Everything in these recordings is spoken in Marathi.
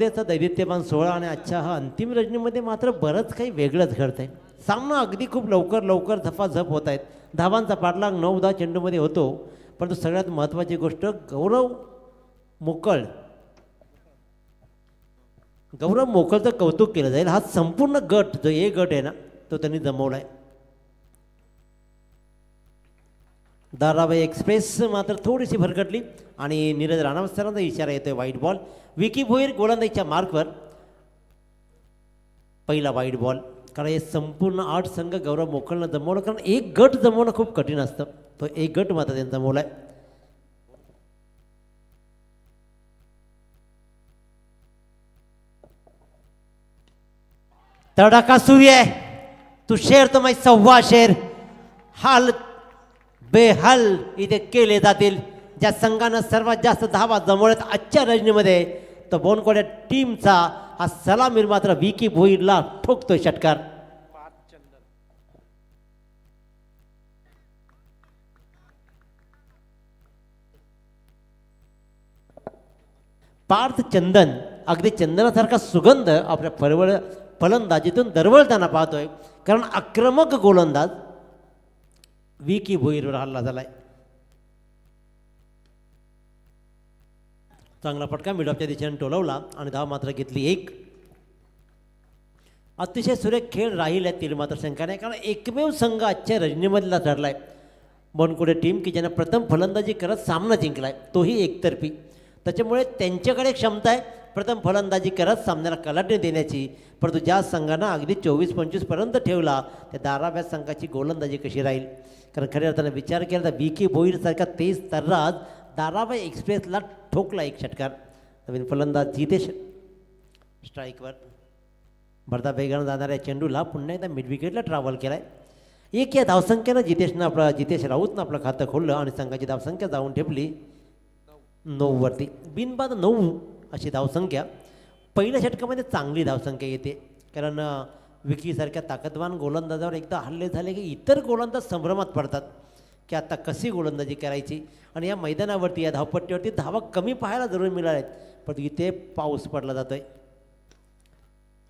त्याचा दैदिप्यमान 16 आणि आजच्या हा अंतिम रजनीमध्ये मात्र बरंच काही वेगळंच घडतंय. सामना अगदी खूप लवकर लवकर झपाझप होत आहेत. धावांचा पाठलाग 9-10 चेंडूमध्ये होतो. परंतु सगळ्यात महत्त्वाची गोष्ट मोकळ गौरव मोकळचं कौतुक केलं जाईल. हा संपूर्ण गट जो ए गट आहे ना तो त्यांनी जमवला आहे. धारावी एक्सप्रेस मात्र थोडीशी भरकटली आणि नीरज राणा सरांचा इशारा येतोय वाईट बॉल. विकी भोईर गोलंदाजीच्या मार्कवर पहिला वाईट बॉल. कारण हे संपूर्ण 8 संघ गौरव मोकळनं जमवलं. कारण एक गट जमवणं खूप कठीण असतं. तो एक गट मात्र त्यांचा जमवला आहे. तडाखा सुरू आहे. तू शेर तो मै सव्वा शेर. हाल बेहाल इथे केले जातील. ज्या संघानं सर्वात जास्त धावा जमवल्यात आजच्या रजनीमध्ये तो बोनकोड्या टीमचा हा सलामीर मात्र विकी भोईरला ठोकतोय षटकार. पार्थ चंदन अगदी चंदनासारखा सुगंध आपल्या फलंदाजीतून दरवळताना पाहतोय. कारण आक्रमक गोलंदाज विकी भोईरवर हल्ला झालाय. चांगला फटका मिडऑफच्या दिशेने टोलवला आणि धाव मात्र घेतली 1. अतिशय सुरेख खेळ राहील यातील मात्र शंका नाही. कारण एकमेव संघ आजच्या रजनीमधला ठरलाय बनकोडे टीम की ज्याने प्रथम फलंदाजी करत सामना जिंकलाय, तोही एकतर्फी. त्याच्यामुळे त्यांच्याकडे क्षमता आहे प्रथम फलंदाजी करत सामन्याला कलाटणी देण्याची. परंतु ज्या संघानं अगदी 24-25 पर्यंत ठेवला त्या धाराव्या संघाची गोलंदाजी कशी राहील. कारण खऱ्या अर्थानं विचार केला तर विकी भोईरसारखा तेज तर्राज धारावी एक्सप्रेसला ठोकला 1 षटकार. नवीन फलंदाज जितेश स्ट्राईकवर. भरता वेगानं जाणाऱ्या चेंडूला पुन्हा एकदा मिड विकेटला ट्रॅव्हल केलाय. 1 या धावसंख्येनं जितेश राऊतनं आपलं खातं खोललं आणि संघाची धावसंख्या जाऊन ठेपली 9 वरती. बिनबाद 9 अशी धावसंख्या. पहिल्या षटकामध्ये चांगली धावसंख्या येते. कारण विकीसारख्या ताकदवान गोलंदाजावर एकदा हल्ले झाले की इतर गोलंदाज संभ्रमात पडतात की आता कशी गोलंदाजी करायची. आणि या मैदानावरती या धावपट्टीवरती धावा कमी पाहायला जरूर मिळाल्या आहेत. पण इथे पाऊस पडला जातोय.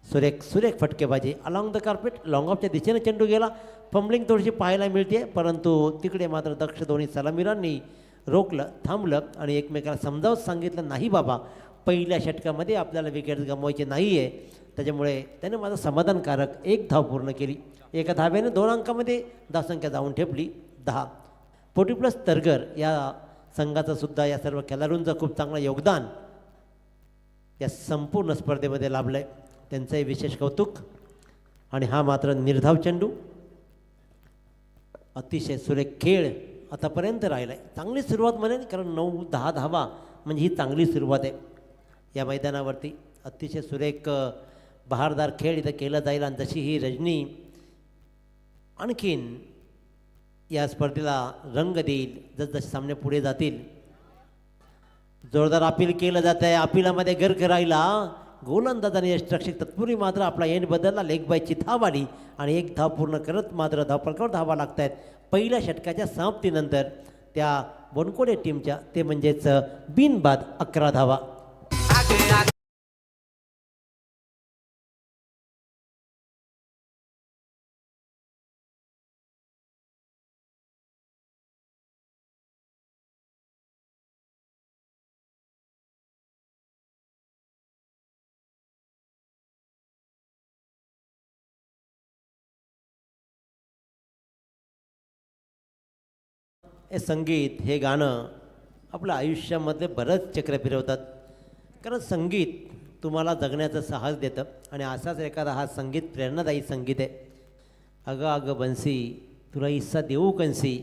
सुरेख फटकेबाजी अलॉंग द कार्पेट. लॉंग ऑफच्या दिशेने चेंडू गेला. फंबलिंग थोडीशी पाहायला मिळते. परंतु तिकडे मात्र दक्ष दोन्ही सलामीरांनी रोखलं, थांबलं आणि एकमेकाला समजावून सांगितलं नाही बाबा पहिल्या षटकामध्ये आपल्याला विकेट गमवायचे नाही आहे. त्याच्यामुळे त्याने माझं समाधानकारक 1 धाव पूर्ण केली. 1 धाव्याने 2 अंकामध्ये धावसंख्या जाऊन ठेपली 10. 40+ तरगर या संघाचं सुद्धा या सर्व खेळाडूंचं खूप चांगलं योगदान या संपूर्ण स्पर्धेमध्ये लाभलं आहे. त्यांचंही विशेष कौतुक. आणि हा मात्र निर्धाव चेंडू. अतिशय सुरेख खेळ आतापर्यंत राहिला आहे. चांगली सुरुवात म्हणेन कारण 9-10 धावा म्हणजे ही चांगली सुरुवात आहे या मैदानावरती. अतिशय सुरेख बहारदार खेळ इथं केला जाईल. आणि जशी ही रजनी आणखीन या स्पर्धेला रंग देईल जसजसे सामने पुढे जातील. जोरदार अपील केलं जात आहे. अपिलामध्ये गर्क राहिला गोलंदाजाने यष्टरक्षक. तत्पूर्वी मात्र आपला एंड बदलला. लेग बायची धाव आली आणि 1 धाव पूर्ण करत मात्र धावफलकावर धावा लागत आहेत. पहिल्या षटकाच्या समाप्तीनंतर त्या बोनकोडे टीमच्या ते म्हणजेच बिनबाद 11 धावा. हे संगीत हे गाणं आपलं आयुष्यामधले बरंच चक्र फिरवतात. कारण संगीत तुम्हाला जगण्याचं साहस देतं. आणि असाच एखादा हा संगीत प्रेरणादायी संगीत आहे. अगं अगं बन्सी तुला हिस्सा देऊ कंसी.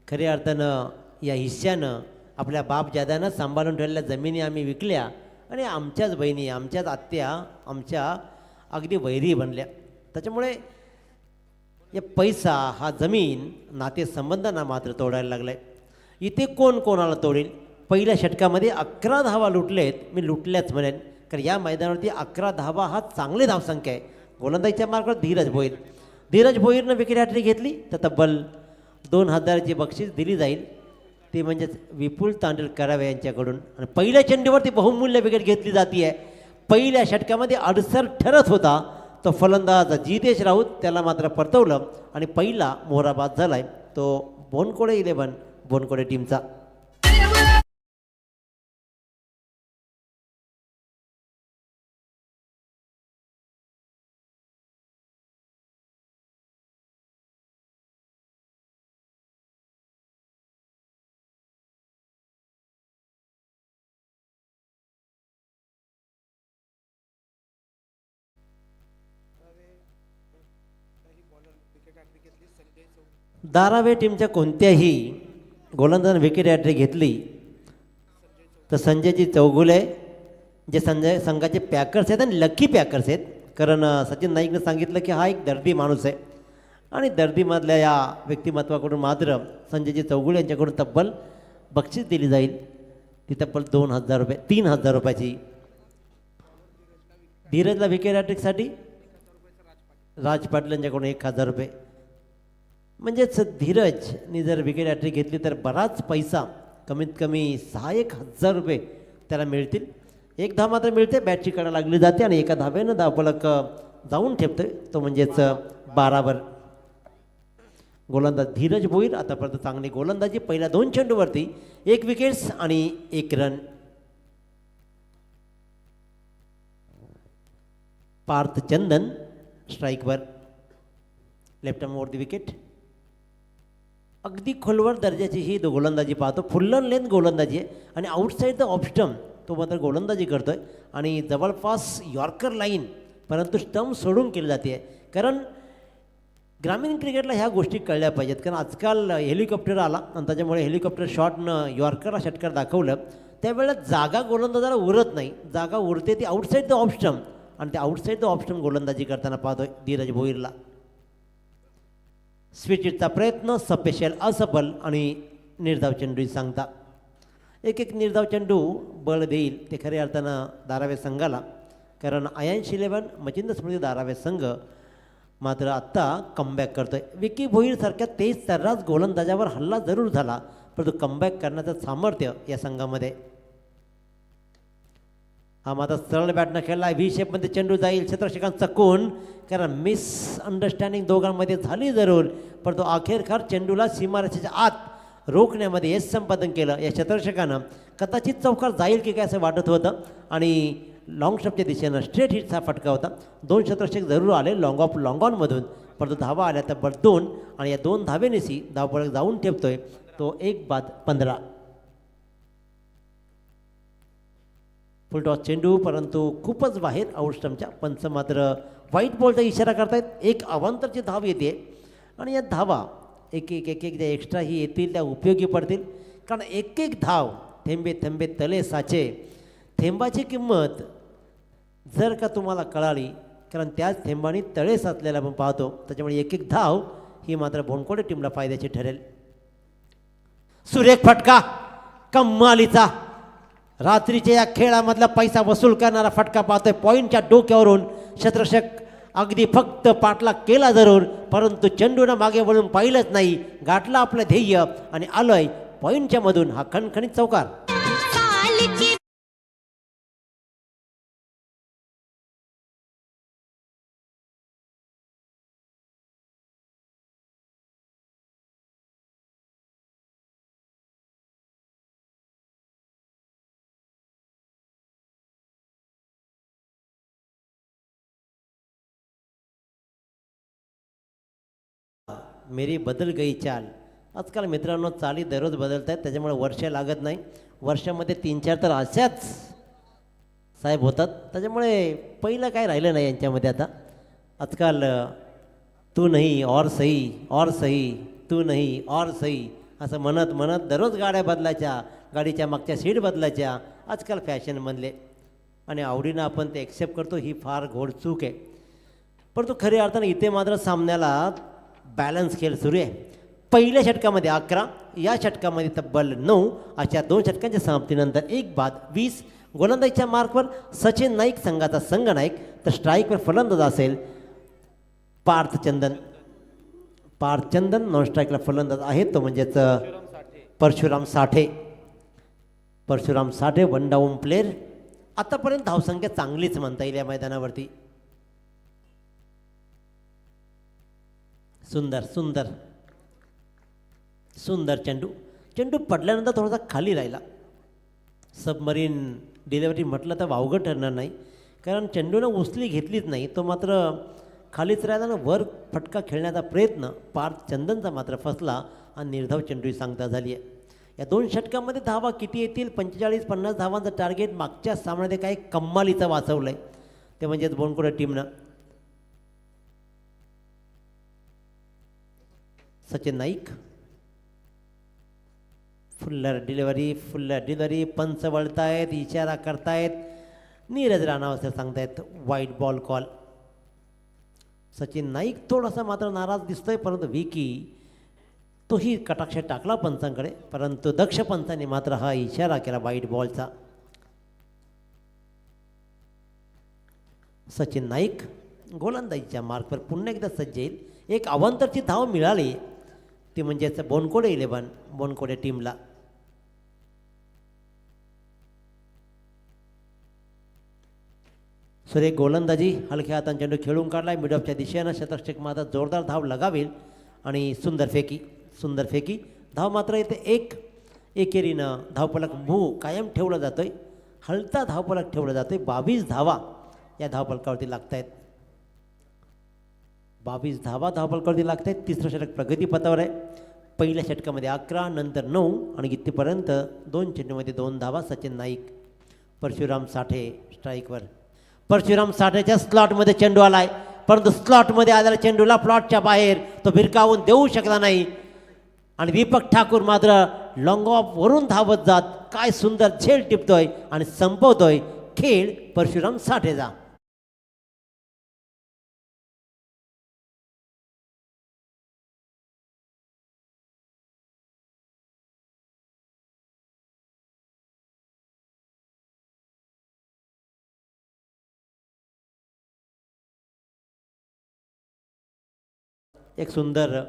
खऱ्या अर्थानं या हिस्स्यानं आपल्या बापजाद्यानं सांभाळून ठेवलेल्या जमिनी आम्ही विकल्या आणि आमच्याच बहिणी आमच्याच आत्या आमच्या अगदी वैरी बनल्या. त्याच्यामुळे या पैसा हा जमीन नातेसंबंधांना मात्र तोडायला लागला आहे. इथे कोण कोणाला तोडेल. पहिल्या षटकामध्ये 11 धावा लुटलेत. मी लुटल्याच म्हणेन कारण या मैदानावरती 11 धावा हा चांगली धावसंख्या आहे. गोलंदाजीच्या मार्गावर धीरज भोईरनं विकेट हॅट्रिक घेतली तर तब्बल 2000ची बक्षीस दिली जाईल. ते म्हणजेच विपुल तांडेल करावे यांच्याकडून. आणि पहिल्या चेंडूवरती बहुमूल्य विकेट घेतली जाते आहे. पहिल्या षटकामध्ये अडसर ठरत होता तो फलंदाज जितेश राऊत, त्याला मात्र परतवलं आणि पहिला मोहरा बाद झालाय तो बोनकोडे 11 बोनकोडे टीमचा. धारावे टीमच्या कोणत्याही गोलंदाजाने विकेट हॅट्रिक घेतली तर संजयजी चौगुले जे संघाचे पॅकर्स आहेत आणि लकी पॅकर्स आहेत, कारण सचिन नाईकनं सांगितलं की हा एक दर्दी माणूस आहे आणि दर्दीमधल्या या व्यक्तिमत्वाकडून मात्र संजयजी चौगुले यांच्याकडून तब्बल बक्षीस दिली जाईल, ती तब्बल 2,000 रुपये 3,000 रुपयाची. धीरजला विकेट हॅट्रिकसाठी राज पाटील यांच्याकडून 1,000 रुपये. म्हणजेच धीरजनी जर विकेट हॅट्रिक घेतली तर बराच पैसा, कमीत कमी 6,000 रुपये त्याला मिळतील. एक धाव मात्र मिळते, बॅटची कडा लागली जाते आणि एका धावेनं धावफलक जाऊन ठेवतोय तो म्हणजेच 12वर. गोलंदाज धीरज भोईर आतापर्यंत चांगली गोलंदाजी, पहिल्या 2 चेंडूवरती 1 विकेट्स आणि 1 रन. पार्थ चंदन स्ट्राईकवर, left arm over the wicket. अगदी खोलवर दर्जाची ही गोलंदाजी पाहतो, फुल ऑन लेंथ गोलंदाजी आहे आणि आउटसाईड द ऑफ स्टंप तो मात्र गोलंदाजी करतो आहे आणि जवळपास यॉर्कर लाईन परंतु स्टंप सोडून केली जाते आहे. कारण ग्रामीण क्रिकेटला ह्या गोष्टी कळल्या पाहिजेत, कारण आजकाल हेलिकॉप्टर आला आणि त्याच्यामुळे हेलिकॉप्टर शॉटनं यॉर्करला षटकार दाखवलं त्यावेळेला जागा गोलंदाजाला उरत नाही, जागा उरते ती आउटसाईड द ऑफ स्टंप आणि त्या आउटसाईड द ऑफ स्टंप गोलंदाजी करताना पाहतोय धीरज भोईरला. स्विचिटचा प्रयत्न सपेशल असफल आणि निर्धाव चेंडू सांगता. एक निर्धाव चेंडू बळ देईल ते खऱ्या अर्थानं धारावे संघाला, कारण आयन्स 11 मचिंद्र स्मृती धारावे संघ मात्र आत्ता कमबॅक करतोय. विकी भोईरसारख्या तेज सर्रास गोलंदाजावर हल्ला जरूर झाला परंतु कमबॅक करण्याचं सामर्थ्य या संघामध्ये. हा मात्र सरळ बॅटनं खेळला, व्ही शेपमध्ये चेंडू जाईल, क्षेत्ररक्षकांचा चकून, कारण मिसअंडरस्टँडिंग दोघांमध्ये झाली जरूर परंतु अखेरकार चेंडूला सीमारेषेच्या आत रोखण्यामध्ये यश संपादन केलं या क्षेत्ररक्षकानं. कदाचित चौकार जाईल की काय असं वाटत होतं आणि लॉंग स्टॉपच्या दिशेनं स्ट्रेट हिटचा फटका होता. 2 क्षेत्ररक्षक जरूर आले लॉंग ऑफ लॉंग ऑनमधून परंतु धावा आल्या तब्बल 2 आणि या 2 धावेनेसी धावफलक जाऊन ठेवतोय तो 1 बाद 15. फुलटॉस चेंडू परंतु खूपच बाहेर आउट स्टंपच्या. पंच मात्र व्हाईट बॉलचा इशारा करतायत. एक अवांतरची धाव येते आणि या धावा एक ज्या एक्स्ट्रा ही येतील त्या उपयोगी पडतील, कारण एक धाव थेंबे थेंबे तले साचे. थेंबाची किंमत जर का तुम्हाला कळाली, कारण त्याच थेंबानी तळे साचलेला आपण पाहतो, त्याच्यामुळे एक धाव ही मात्र बोनकोडे टीमला फायद्याची ठरेल. सुरेख फटका कमालीचा, रात्रीच्या या खेळामधला पैसा वसूल करणारा फटका पाहतोय. पॉईंटच्या डोक्यावरून क्षेत्ररक्षक अगदी फक्त पाठलाग केला जरूर परंतु चेंडूनं मागे वळून पाहिलंच नाही, गाठला आपलं ध्येय आणि आलोय पॉईंटच्या मधून हा खणखणीत चौकार. मेरी बदल गई चाल. आजकाल मित्रांनो चाली दररोज बदलत आहेत, त्याच्यामुळे वर्ष लागत नाही, वर्षामध्ये 3-4 तर अशाच साहेब होतात, त्याच्यामुळे पहिलं काय राहिलं नाही यांच्यामध्ये. आता आजकाल तू नाही और सही तू नाही और सही असं म्हणत म्हणत दररोज गाड्या बदलायच्या, गाडीच्या मागच्या सीट बदलायच्या आजकाल फॅशन बनले आणि आवडीनं आपण ते ॲक्सेप्ट करतो. ही फार घोड चूक आहे. परंतु खऱ्या अर्थानं इथे मात्र सामन्याला बॅलन्स खेळ सुरू आहे. पहिल्या षटकामध्ये 11, या षटकामध्ये तब्बल 9, अशा 2 षटकांच्या समाप्तीनंतर 1 बाद 20. गोलंदाजीच्या मार्कवर सचिन नाईक संघाचा संघ नाईक, तर स्ट्राईकवर फलंदाज असेल पार्थ चंदन. नॉन स्ट्राईकला फलंदाज आहे तो म्हणजेच परशुराम साठे. 1 डाऊन प्लेयर आतापर्यंत धावसंख्या चांगलीच म्हणता येईल या मैदानावरती. सुंदर सुंदर सुंदर चेंडू. चेंडू पडल्यानंतर थोडासा खाली राहिला. सबमरीन डिलेवरी म्हटलं तर वावगं ठरणार नाही, कारण चेंडूनं उचली घेतलीच नाही. तो मात्र खालीच राहिला ना. वर फटका खेळण्याचा प्रयत्न पार्थ चंदनचा मात्र फसला आणि निर्धाव चेंडू सांगता झाली आहे. या 2 षटकामध्ये धावा किती येतील? 45-50 धावांचं टार्गेट मागच्या सामन्यात काय कम्मालीचं वाचवलं आहे, ते म्हणजेच बोनकुडे टीमनं. सचिन नाईक फुल्लर डिलिव्हरी. पंच वळतायत, इशारा करतायत. नीरज राणा असं सांगतायत वाईट बॉल कॉल. सचिन नाईक थोडासा मात्र नाराज दिसतोय, परंतु विकी तोही कटाक्ष टाकला पंचांकडे, परंतु दक्ष पंचांनी मात्र हा इशारा केला वाईट बॉलचा. सचिन नाईक गोलंदाजीच्या मार्कवर पुन्हा एकदा सज्ज येईल. एक अवांतरची धाव मिळाली, ती म्हणजेच बोनकुडे 11 बोनकुडे टीमला. सुरेख गोलंदाजी, हलक्या हाताने चेंडू खेळून काढलाय मिडऑफच्या दिशेनं. शतरक्षक मात्र जोरदार धाव लगावेल आणि सुंदर फेकी. धाव मात्र इथे एकेरीनं धावफलक कायम ठेवला जातोय. हलता धावफलक ठेवला जातोय. 22 धावा या धावफलकावरती लागत आहेत. 22 धावा धावफलकावरती लागत आहेत. तिसरं षटक प्रगतीपथावर आहे. पहिल्या षटकामध्ये 11, नंतर 9 आणि इथेपर्यंत 2 चेंडूमध्ये 2 धावा. सचिन नाईक. परशुराम साठे स्ट्राईकवर. परशुराम साठेच्या स्लॉटमध्ये चेंडू आलाय, परंतु स्लॉटमध्ये आलेल्या चेंडूला प्लॉटच्या बाहेर तो भिरकावून देऊ शकला नाही आणि दीपक ठाकूर मात्र लॉंग ऑफ वरून धावत जात काय सुंदर झेल टिपतोय आणि संपवतोय खेळ परशुराम साठेचा. एक सुंदर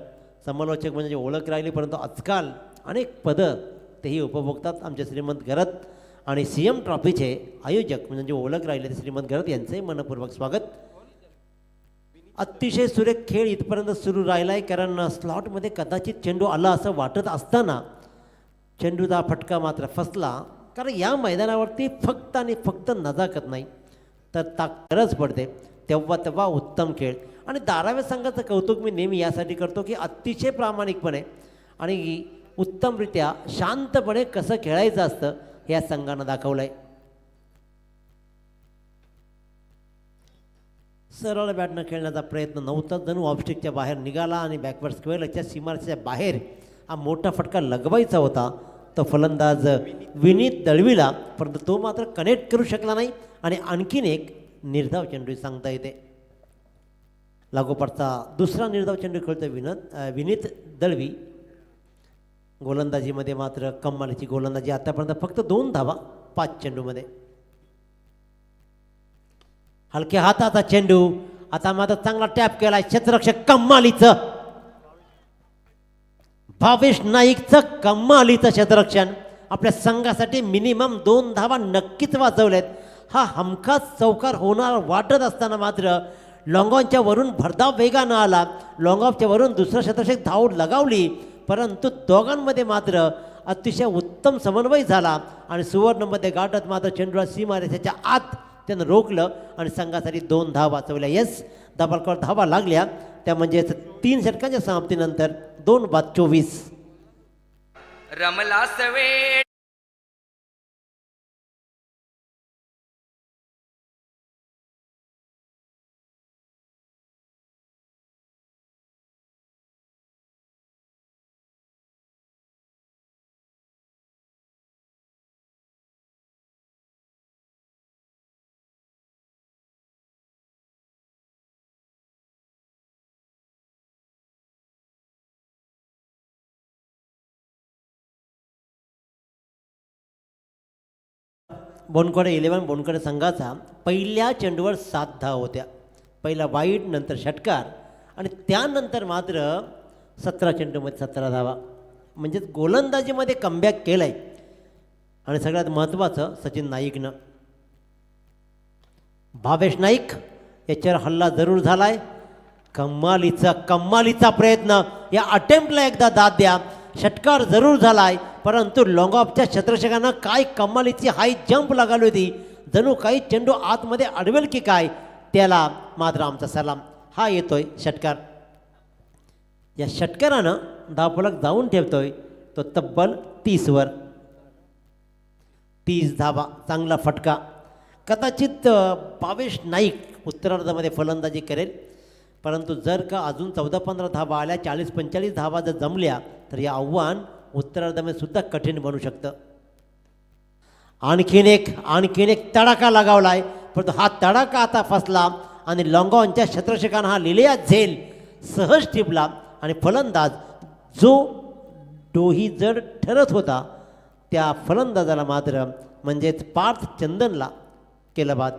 समालोचक म्हणजे ओळख राहिली, परंतु आजकाल अनेक पदं तेही उपभोगतात. आमचे श्रीमंत घरत आणि CM ट्रॉफीचे आयोजक म्हणजे ओळख राहिले ते श्रीमंत घरत यांचंही मनपूर्वक स्वागत. अतिशय सुरेख खेळ इथपर्यंत सुरू राहिला आहे, कारण स्लॉटमध्ये कदाचित चेंडू आला असं वाटत असताना चेंडूचा फटका मात्र फसला. कारण या मैदानावरती फक्त आणि फक्त नजाकत नाही तर ताकदच पडते. तेव्हा उत्तम खेळ. आणि धाराव्या संघाचं कौतुक मी नेहमी यासाठी करतो की अतिशय प्रामाणिकपणे आणि उत्तमरित्या शांतपणे कसं खेळायचं असतं हे या संघानं दाखवलं आहे. सरळ बॅटनं खेळण्याचा प्रयत्न नव्हता, जणू ऑफस्टिकच्या बाहेर निघाला आणि बॅकवर्ड स्क्वेअरच्या सीमारेषेच्या बाहेर हा मोठा फटका लगवायचा होता. तो फलंदाज विनीत दळवीला, परंतु तो मात्र कनेक्ट करू शकला नाही आणि आणखीन एक निर्धाव चेंडू सांगता येते. लागोपाठचा दुसरा निर्धाव चेंडू खेळतो विनीत दळवी. गोलंदाजीमध्ये मात्र कमालीची गोलंदाजी. आतापर्यंत फक्त 2 धावा 5 चेंडूमध्ये. हलक्या हाताचा चेंडू. आता मात्र चांगला टॅप केलाय क्षेत्ररक्षक कमालीचं भावेश नाईकचं कमालीचं क्षेत्ररक्षण. आपल्या संघासाठी मिनिमम 2 धावा नक्कीच वाचवल्यात. हा हमखास चौकार होणार वाटत असताना मात्र लॉंगॉनच्या वरून भरधाव वेगानं आला. लॉंगॉफच्या वरून दुसरं क्षेत्ररक्षक धाव लगावली, परंतु दोघांमध्ये मात्र अतिशय उत्तम समन्वय झाला आणि सुवर्णमध्ये गाठत मात्र चेंडूला सीमारेषेच्या आत त्यानं रोखलं आणि संघासाठी 2 धावा वाचवल्या. येस, दबालकावर धावा लागल्या, त्या म्हणजेच 3 षटकांच्या समाप्तीनंतर 2-24. रमला सवे बोनकुडे 11 बोनकुडे संघाचा पहिल्या चेंडूवर 7 धावा होत्या. पहिला वाईट, नंतर षटकार आणि त्यानंतर मात्र 17 चेंडूमध्ये 17 धावा. म्हणजेच गोलंदाजीमध्ये कमबॅक केलं आहे. आणि सगळ्यात महत्त्वाचं सचिन नाईकनं भावेश नाईक याच्यावर हल्ला जरूर झालाय. कम्मालीचा प्रयत्न, या अटेम्प्टला एकदा दाद द्या. षटकार जरूर झालाय, परंतु लॉंग ऑफच्या क्षेत्ररक्षकांना काय कम्मालीची हाय जंप लागली होती. जणू काही चेंडू आतमध्ये अडवेल की काय, त्याला मात्र आमचा सलाम. हा येतोय षटकार. या षटकारानं धावफलक जाऊन ठेवतोय तो तब्बल 30वर. 30 धावा, चांगला फटका. कदाचित भावेश नाईक उत्तरार्धामध्ये फलंदाजी करेल, परंतु जर का अजून 14-15 धावा आल्या, 40-45 धावा जर जमल्या, तर हे आव्हान उत्तरार्धामध्ये सुद्धा कठीण बनू शकतं. आणखीन एक तडाखा लगावलाय, परंतु हा तडाखा आता फसला आणि लॉंगॉनच्या क्षेत्ररक्षकांना हा लिलिया झेल सहज टिपला आणि फलंदाज जो डोही जड ठरत होता त्या फलंदाजाला मात्र म्हणजेच पार्थ चंदनला केलं बाद.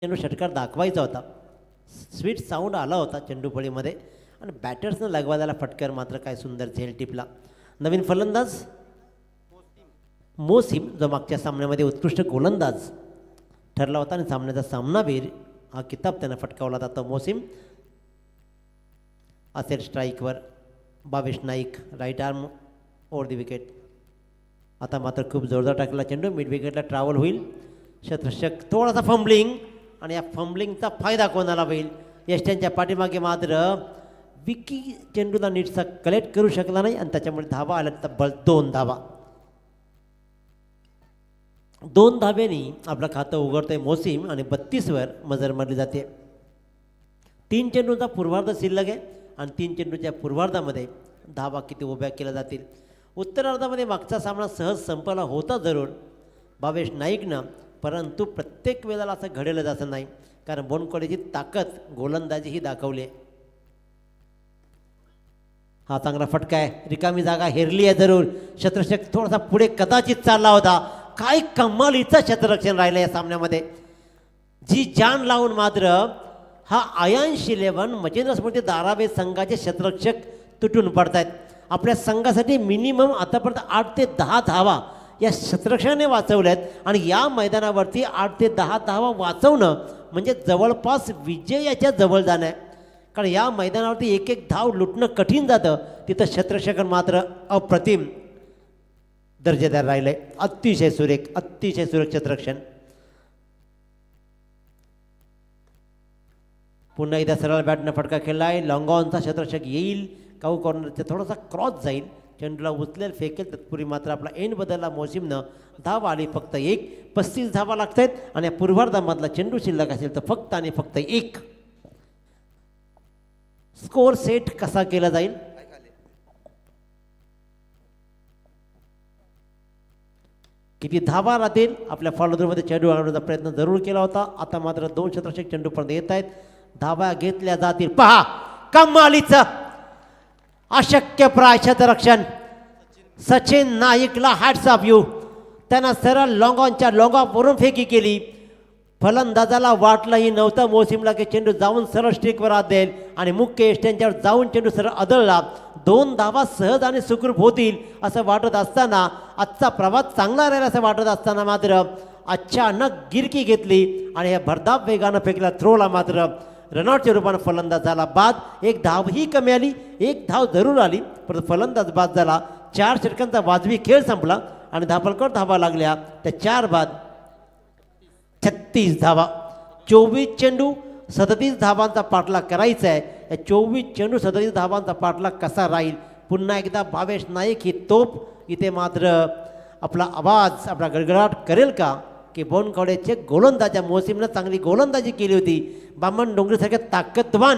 चेंडू षटकार दाखवायचा होता, स्वीट साऊंड आला होता चेंडूफळीमध्ये आणि बॅटर्सनं लगवायला फटकार मात्र काय सुंदर झेल टिपला. नवीन फलंदाज मोसिम, जो मागच्या सामन्यामध्ये उत्कृष्ट गोलंदाज ठरला होता आणि सामन्याचा सामनावीर हा किताब त्यानं फटकावला होता. तो मोसिम असेल स्ट्राईकवर. Bhavesh Naik right arm over the wicket. आता मात्र खूप जोरदार टाकला चेंडू, मिड विकेटला ट्रॅव्हल होईल. क्षेत्ररक्षक थोडासा फंबलिंग, आणि या फंबलिंगचा फायदा कोणाला होईल. यष्ट्यांच्या पाठीमागे मात्र विकी चेंडूला नीटसा कलेक्ट करू शकला नाही आणि त्याच्यामुळे धावा आल्या तब्बल 2 धावा. 2 धाब्यांनी आपलं खातं उघडतंय मोसिम आणि 32वर मजर मारली जाते. 3 चेंडूंचा पूर्वार्ध शिल्लक आहे आणि 3 चेंडूच्या पूर्वार्धामध्ये धावा किती उभ्या केल्या जातील. उत्तरार्धामध्ये मागचा सामना सहज संपला होता जरूर भावेश नाईकनं, परंतु प्रत्येक वेळेला असं घडेलच असं नाही, कारण बोनकडेची ताकद गोलंदाजी ही दाखवली आहे. हा चांगला फटका आहे, रिकामी जागा हेरली आहे जरूर. क्षेत्ररक्षक थोडासा पुढे कदाचित चालला होता. काय कमालीचं क्षेत्ररक्षण राहिलं या सामन्यामध्ये. जी जान लावून मात्र हा आयांश 11 मजेंद्र स्मृती धारावी संघाचे क्षेत्ररक्षक तुटून पडत आहेत. आपल्या संघासाठी मिनिमम आतापर्यंत 8 ते 10 धावा या क्षेत्ररक्षकाने वाचवल्यात आणि या मैदानावरती 8 ते 10 धावा वाचवणं म्हणजे जवळपास विजयाच्या जवळ जाणं आहे. कारण या मैदानावरती एक एक धाव लुटणं कठीण जातं, तिथं क्षेत्ररक्षक मात्र अप्रतिम दर्जेदार राहिलं आहे. अतिशय सुरेख क्षेत्ररक्षण. पुन्हा एकदा सरळ बॅटनं फटका खेळला आहे. लॉंगॉनचा क्षेत्ररक्षक येईल, काऊ कॉर्नरचा थोडासा क्रॉस जाईल, चेंडूला उचलेल फेकेल, तत्पूर्वी मात्र आपला एंड बदलला मोसिमनं. धाव आली फक्त 1. 35 धावा लागत आहेत आणि पूर्वार्धामधला चेंडू शिल्लक असेल तर फक्त आणि फक्त 1. स्कोअर सेट कसा केला जाईल, किती धावा राहतील. आपल्या फॉलोदरमध्ये चेंडू आणण्याचा प्रयत्न जरूर केला होता. आता मात्र 2 क्षेत्ररक्षक चेंडूपर्यंत येत आहेत, धावा घेतल्या जातील. पहा कमालीचं अशक्यप्राय क्षेत्ररक्षण. सचिन नाईकला हॅट्स ऑफ यू. त्यानं सरळ लॉंगॉनच्या लॉंगॉफवरून फेकी केली. फलंदाजाला वाटलंही नव्हतं मोसिमला की चेंडू जाऊन सरळ स्टिकवर आत देईल आणि मुख्य यष्ट्यांच्यावर जाऊन चेंडू सरळ आदळला. 2 धावा सहज आणि सुखरूप होतील असं वाटत असताना, आजचा प्रवास चांगला राहील असं वाटत असताना मात्र अचानक गिरकी घेतली आणि या भरधाव वेगानं फेकला थ्रोला मात्र रनआउटच्या रूपानं फलंदाज झाला बाद. 1 धावही कमी आली, 1 धाव जरूर आली, परंतु फलंदाज बाद झाला. 4 षटकांचा वाजवी खेळ संपला आणि धापलकर धावा लागल्या त्या 4 बाद 36 धावा. 24 चेंडू 37 धावांचा पाठलाग करायचा आहे. या 24 चेंडू 37 धावांचा पाठलाग कसा राहील. पुन्हा एकदा भावेश नाईक ही तोप इथे मात्र आपला आवाज आपला गडगडाट करेल का, की बोनकवड्याचे गोलंदाजा मोसिमनं चांगली गोलंदाजी केली होती. बामण डोंगरीसारख्या ताकदवान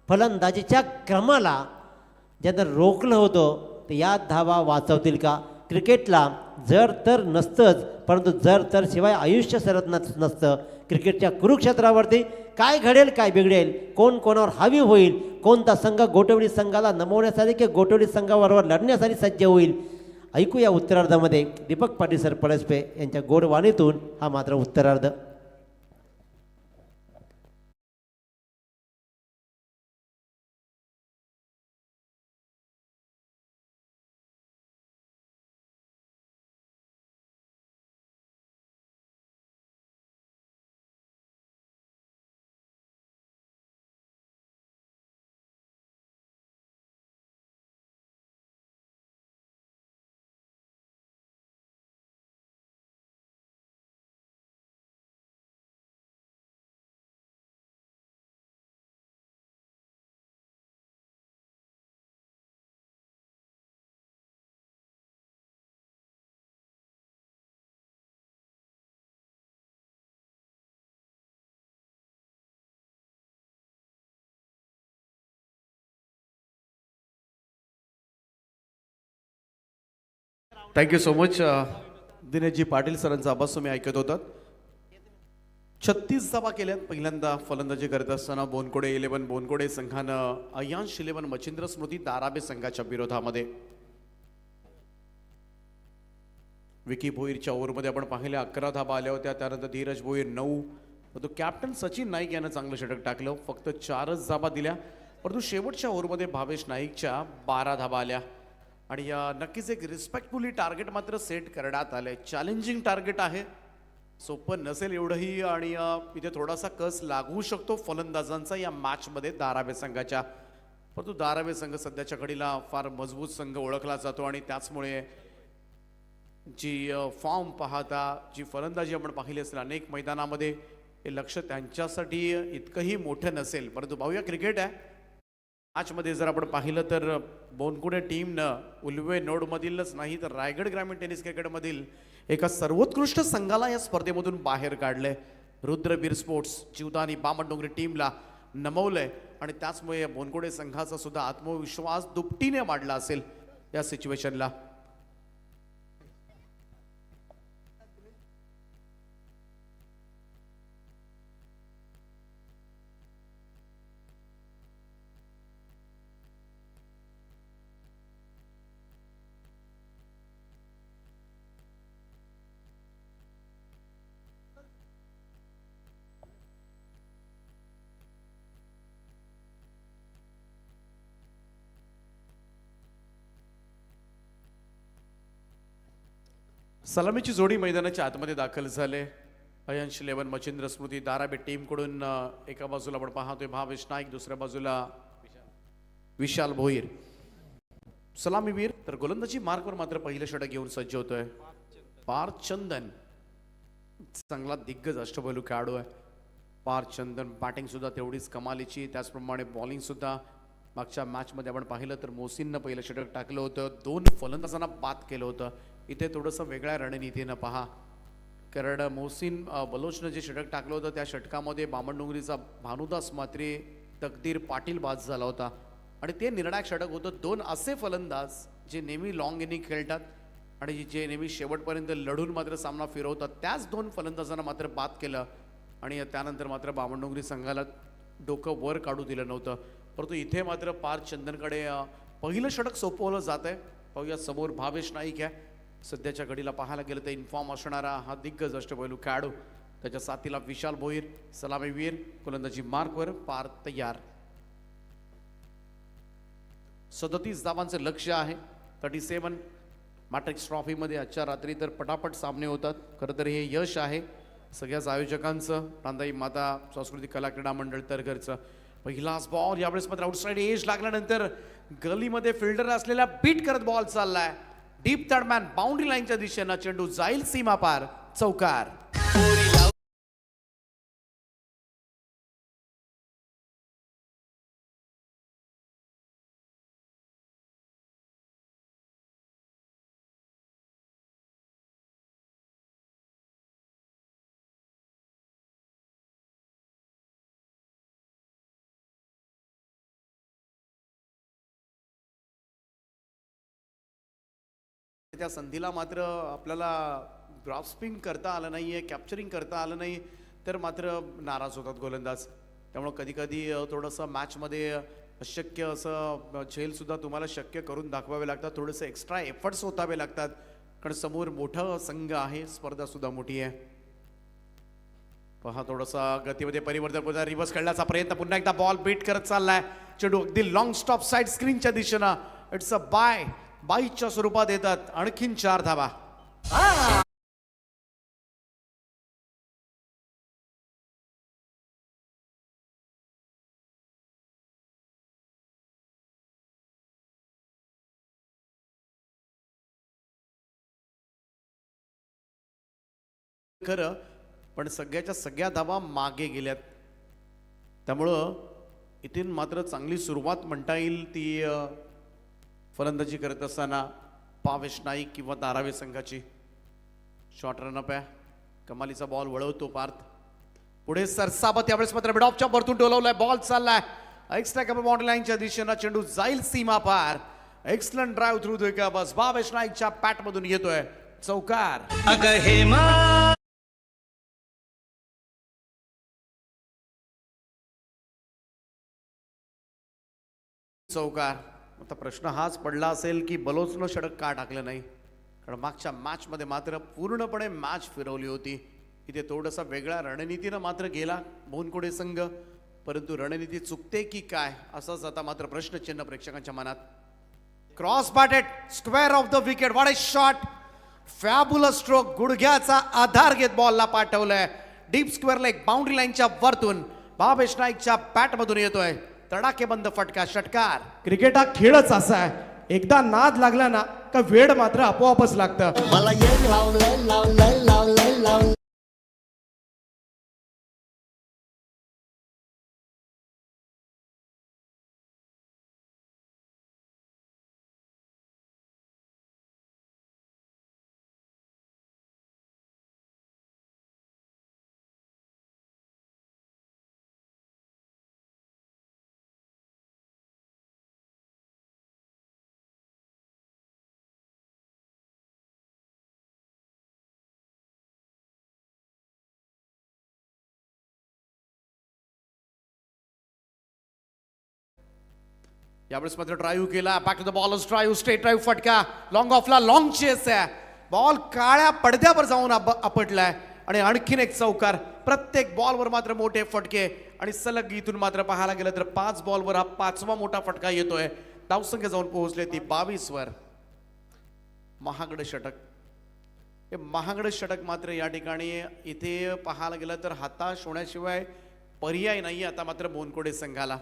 फलंदाजीच्या क्रमाला ज्यांना रोखलं होतं ते या धावा वाचवतील का. क्रिकेटला जर तर नसतंच, परंतु जर तर शिवाय आयुष्य सरत नसतं. क्रिकेटच्या कुरुक्षेत्रावरती काय घडेल काय बिघडेल, कोण कोणावर हावी होईल, कोणता संघ गोटवडी संघाला नमवण्यासाठी की गोटवडी संघाबरोबर लढण्यासाठी सज्ज होईल. ऐकूया उत्तरार्धामध्ये दीपक पाटील सर पळसपे यांच्या गोड वाणीतून हा मात्र उत्तरार्ध. Thank you so much. दिनेशजी पाटील सरांचा आवाज तुम्ही ऐकत होतात. 36 धावा केल्यात पहिल्यांदा फलंदाजी करत असताना बोनकोडे 11 बोनकोडे संघानं अय्यांश 11 मच्छिंद्र स्मृती दाराबे संघाच्या विरोधामध्ये. विकी भोईरच्या ओव्हरमध्ये आपण पाहिल्या 11 धावा आल्या होत्या. त्यानंतर धीरज भोईर 9, परंतु कॅप्टन सचिन नाईक यानं चांगलं षटक टाकलं, फक्त 4च धावा दिल्या. परंतु शेवटच्या ओव्हरमध्ये भावेश नाईकच्या 12 धावा आल्या आणि नक्कीच एक रिस्पेक्टफुली टार्गेट मात्र सेट करण्यात आलंय. चॅलेंजिंग टार्गेट आहे, सोपं नसेल एवढंही आणि इथे थोडासा कस लागू शकतो फलंदाजांचा या मॅचमध्ये दाराबे संघाच्या. परंतु दाराबे संघ सध्याच्या घडीला फार मजबूत संघ ओळखला जातो आणि त्याचमुळे जी फॉर्म पाहता जी फलंदाजी आपण पाहिली असेल अनेक मैदानामध्ये, हे लक्ष त्यांच्यासाठी इतकंही मोठं नसेल. परंतु पाहूया क्रिकेट आहे. मॅचमध्ये जर आपण पाहिलं तर बोनकुडे टीमनं उल्वे नोडमधीलच नाही तर रायगड ग्रामीण टेनिस क्रिकेटमधील एका सर्वोत्कृष्ट संघाला या स्पर्धेमधून बाहेर काढलंय. रुद्रवीर स्पोर्ट्स जीवदानी बामणडोंगरी टीमला नमवलंय आणि त्याचमुळे बोनकुडे संघाचा सुद्धा आत्मविश्वास दुपटीने वाढला असेल या सिच्युएशनला. सलामीची जोडी मैदानाच्या आतमध्ये दाखल झाले. अय्यांश 11 मच्छिंद्र स्मृती दाराबे टीमकडून एका बाजूला आपण पाहतोय भावेश नाईक, दुसऱ्या बाजूला विशाल भोईर सलामीवीर. तर गोलंदाजी मार्कवर मात्र पहिलं षटक घेऊन सज्ज होतोय पार्थ चंदन. चांगला दिग्गज अष्टपैलू खेळाडू आहे पार्थ चंदन. बॅटिंग सुद्धा तेवढीच कमालीची, त्याचप्रमाणे बॉलिंग सुद्धा. मागच्या मॅचमध्ये आपण पाहिलं तर मोसीननं पहिलं षटक टाकलं होतं, 2 फलंदाजांना बाद केलं होतं. इथे थोडंसं वेगळ्या रणनीतीनं पहा, कारण मोहसिन बलोचनं जे षटक टाकलं होतं त्या षटकामध्ये बामणडोंगरीचा भानुदास मात्रे तकदीर पाटील बाद झाला होता आणि ते निर्णायक षटक होतं. 2 असे फलंदाज जे नेहमी लॉंग इनिंग खेळतात आणि जे नेहमी शेवटपर्यंत लढून मात्र सामना फिरवतात, त्याच 2 फलंदाजांना मात्र बाद केलं आणि त्यानंतर मात्र बामणडोंगरी संघाला डोकं वर काढू दिलं नव्हतं. परंतु इथे मात्र पार्थ चंदनकडे पहिलं षटक सोपवलं जात आहे. पाहूया समोर भावेश नाईक आहे. सध्याच्या घडीला पाहायला गेलं तर इन्फॉर्म असणारा हा दिग्गज अष्टपैलू खेळाडू. त्याच्या साथीला विशाल भोईर सलामीवीर. गोलंदाजी मार्कवर पार्थ तयार. 37 धावांचं लक्ष्य आहे. 37 मॅट्रिक्स ट्रॉफीमध्ये आजच्या रात्री तर पटापट सामने होतात. खरं तर हे यश आहे सगळ्याच आयोजकांचं, प्रांताई माता सांस्कृतिक कला क्रीडा मंडळ तरघरचं. पहिलाच बॉल यावेळेस मात्र आउटसाइड एज लागल्यानंतर गलीमध्ये फिल्डर असलेला बीट करत बॉल चाललाय. डीप थर्डमॅन बाउंड्री लाईनच्या दिशेनं चेंडू जाईल सीमा पार, चौकार. त्या संधीला मात्र आपल्याला ग्रास्पिंग करता आलं नाही आहे, कॅप्चरिंग करता आलं नाही, तर मात्र नाराज होतात गोलंदाज. त्यामुळं कधी कधी थोडंसं मॅचमध्ये अशक्य असं झेलसुद्धा तुम्हाला शक्य करून दाखवावे लागतात, थोडंसं एक्स्ट्रा एफर्ट्स होतावे लागतात, कारण समोर मोठं संघ आहे, स्पर्धासुद्धा मोठी आहे. पहा थोडंसा गतीमध्ये परिवर्तन, पुन्हा रिव्हर्स खेळण्याचा प्रयत्न, पुन्हा एकदा बॉल बीट करत चाललाय चेंडू अगदी लॉंग स्टॉप साईड स्क्रीनच्या दिशेनं. इट्स अ बायच्या स्वरूपात येतात आणखीन 4 धावा. खरं पण सगळ्याच्या सगळ्या धावा मागे गेल्यात, त्यामुळं इथून मात्र चांगली सुरुवात म्हणता येईल ती फलंदाजी करत असताना पावेश नाईक किंवा धारावी संघाची. शॉर्ट रनअप आहे, कमालीचा बॉल वळवतो पार्थ, पुढे सरसाबत, यावेळेस मात्र मिडऑफच्या वरतून टोलवलाय, बॉल चाललाय एक्स्ट्रा कप बाउंड्री लाईनच्या दिशेनं, चेंडू जाईल सीमा पार. एक्सलंट ड्राईव्ह थ्रू द बस भावेश नाईकच्या पॅट मधून येतोय चौकार. चौकार. आता प्रश्न हाच पडला असेल की बलोचनं षटक का टाकलं नाही, कारण मागच्या मॅचमध्ये मात्र पूर्णपणे मॅच फिरवली होती. इथे थोडासा वेगळ्या रणनीतीनं मात्र गेला बोनकोडे संघ, परंतु रणनीती चुकते की काय असाच आता मात्र प्रश्नचिन्ह प्रेक्षकांच्या मनात. Cross batted square off the wicket, what a shot, fabulous stroke, गुडघ्याचा आधार घेत बॉलला पाठवलंय डीप स्क्वेअरला, एक बाउंड्री लाईनच्या वरतून भावेश नाईकच्या बॅट मधून येतोय तडाखेबंद फटका, षटकार. क्रिकेट हा खेळच असा आहे, एकदा नाद लागला ना का वेळ मात्र आपोआपच लागतं. मला ये लावलंय यावेळेस मात्र ड्राईव्ह केला, back to the ball, drive, straight drive, फटका, लॉंग ऑफला लॉंग चेस आहे, बॉल काळ्या पडद्यावर जाऊन आपटलाय आणि आणखीन एक चौकार. प्रत्येक बॉलवर मात्र मोठे फटके आणि सलग इथून मात्र पाहायला गेलं तर 5 बॉलवर हा 5वा मोठा फटका येतोय. धावसंख्या जाऊन पोहोचले ती 22 वर. महागड षटक, हे महागड षटक मात्र या ठिकाणी इथे पाहायला गेलं तर हताश होण्याशिवाय पर्याय नाही आता मात्र बोनकोडे संघाला.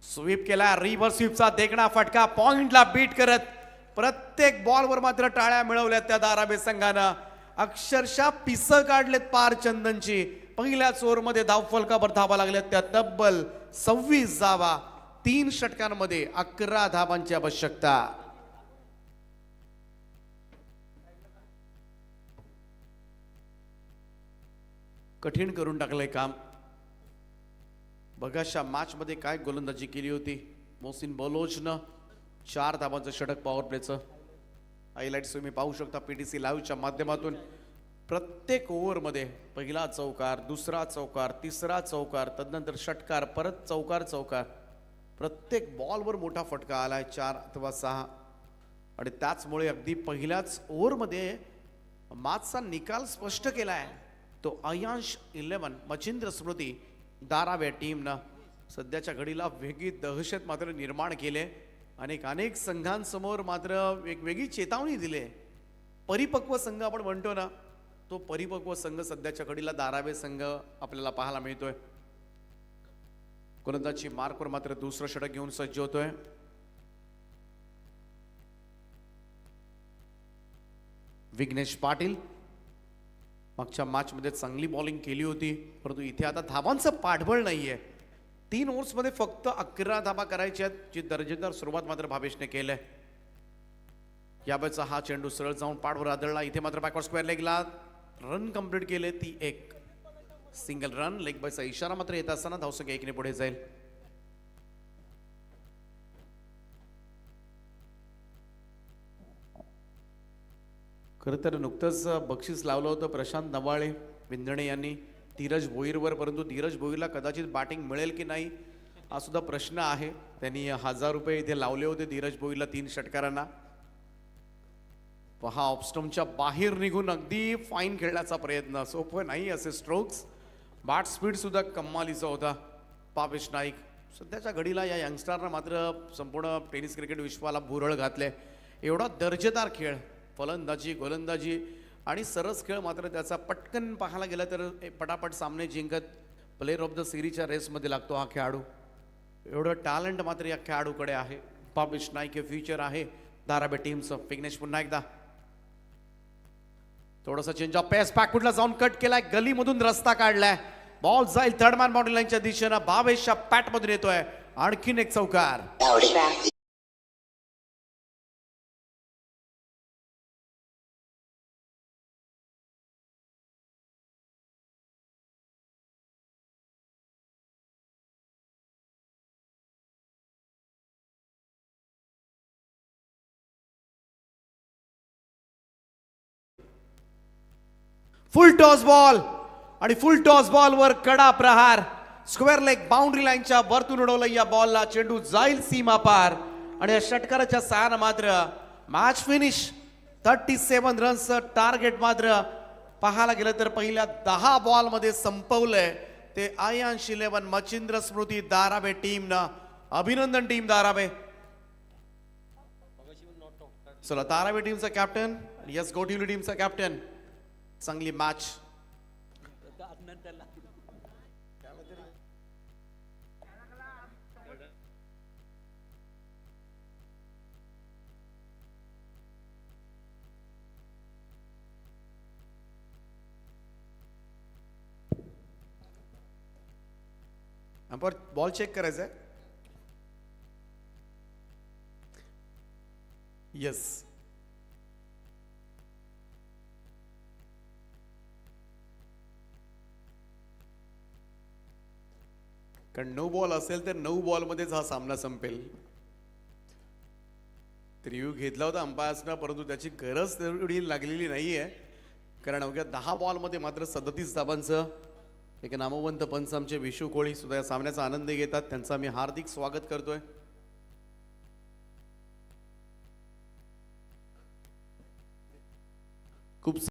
स्वीप केला, रिव्हर्स स्वीपचा देखणा फटका, पॉइंटला बीट करत प्रत्येक बॉलवर मात्र टाळ्या मिळवल्यात त्या धारावी संघानं. अक्षरशः पिस काढलेत पार चंदनची. पहिल्याच ओव्हरमध्ये धावफलकावर धावा लागल्यात त्या तब्बल 26 धावा. 3 षटकांमध्ये 11 धावांची आवश्यकता. कठीण करून टाकलंय काम. बघाशा मॅच मध्ये काय गोलंदाजी केली होती मोहसिन बलोचनं. 4 धावांचं षटक पॉवर प्लेचं. हायलाइट्स तुम्ही पाहू शकता पीटीसी लाईव्हच्या माध्यमातून. प्रत्येक ओव्हरमध्ये पहिला चौकार, दुसरा चौकार, तिसरा चौकार, तदनंतर षटकार, परत चौकार चौकार. प्रत्येक बॉलवर मोठा फटका आलाय, 4 अथवा 6. आणि त्याचमुळे अगदी पहिल्याच ओव्हरमध्ये मॅचचा निकाल स्पष्ट केलाय तो अयांश 11 मच्छिंद्र स्मृती धारावी टीमनं. सध्याच्या घडीला वेगळी दहशत मात्र निर्माण केले. अनेक संघांसमोर मात्र वेगवेगळी चेतावणी दिले. परिपक्व संघ आपण म्हणतो ना, तो परिपक्व संघ सध्याच्या घडीला धारावी संघ आपल्याला पाहायला मिळतोय. गोलंदाजी मार्कवर मात्र दुसरं षटक घेऊन सज्ज होतोय. विघ्नेश पाटील मागच्या मॅच मध्ये चांगली बॉलिंग केली होती, परंतु इथे आता धावांचं पाठबळ नाहीये. 3 ओव्हर्समध्ये फक्त 11 धावा करायच्या आहेत, जी दर्जेदार सुरुवात मात्र भावेशने केलंय. यावेळेचा हा चेंडू सरळ जाऊन पाठवर आदळला. इथे मात्र बॅकवर्ड स्क्वेअर लेगला रन कंप्लीट केले, ती 1 सिंगल रन. लेग बायचा इशारा मात्र येत असताना धावसंख्या 1 ने पुढे जाईल. खरं तर नुकतंच बक्षीस लावलं होतं प्रशांत नवाळे विंधणे यांनी धीरज भोईरवर, परंतु धीरज भोईरला कदाचित बॅटिंग मिळेल की नाही हा सुद्धा प्रश्न आहे. त्यांनी 1000 रुपये इथे लावले होते धीरज भोईरला 3 षटकारांना. पहा ऑफस्टम्पच्या बाहेर निघून अगदी फाईन खेळण्याचा प्रयत्न, सोपं नाही असे स्ट्रोक्स. बॅट स्पीड सुद्धा कमालीचा होता. पापेश नाईक सध्याच्या घडीला या यंगस्टरनं मात्र संपूर्ण टेनिस क्रिकेट विश्वाला भुरळ घातले. एवढा दर्जेदार खेळ, फलंदाजी गोलंदाजी आणि सरस खेळ मात्र त्याचा पटकन पाहायला गेला तर पटापट सामने जिंकत प्लेअर ऑफ द सिरीजच्या रेसमध्ये लागतो हा खेळाडू. एवढं टॅलेंट मात्र या खेळाडूकडे आहे. पापेश नाईक हे फ्युचर आहे धाराबे टीमचं. विघ्नेश पुन्हा एकदा थोडासा चेंज ऑफ पेस, बॅकवुडला जाऊन कट केलाय, गलीमधून रस्ता काढलाय, बॉल जाईल थर्ड मॅन बाउंड्री लाईनच्या दिशेनं. भावेशच्या पॅटमधून येतोय आणखीन एक चौकार. फुल टॉस बॉल आणि फुल टॉस बॉल वर कडा प्रहार. स्क्वेअर लेग बाउंड्री लाईनच्या वरतून उडवलं या बॉलला. चेंडू जाईल सीमा पार आणि या षटकाराच्या सहाय्यानं मात्र मॅच फिनिश. 37 रन्सचं टार्गेट मात्र पाहायला गेलं तर पहिल्या 10 बॉल मध्ये संपवलंय ते आयांश 11 मच्छिंद्र स्मृती दाराबे टीमनं. अभिनंदन टीम दाराबे. चला दाराबे टीमचा कॅप्टन, यस गोटिवली टीमचा कॅप्टन. चांगली मॅच. अंपायर बॉल चेक करायचा आहे. येस कारण 9 बॉल असेल तर 9 बॉलमध्येच हा सामना संपेल. रिव्ह्यू घेतला होता अंपायर्सना, परंतु त्याची गरज तेवढी लागलेली नाहीये. कारण अवघ्या 10 बॉलमध्ये मात्र 37 धाबांचं एक नामवंत पंच आमचे विशू कोळी सुद्धा या सामन्याचा आनंद घेतात. त्यांचा मी हार्दिक स्वागत करतोय.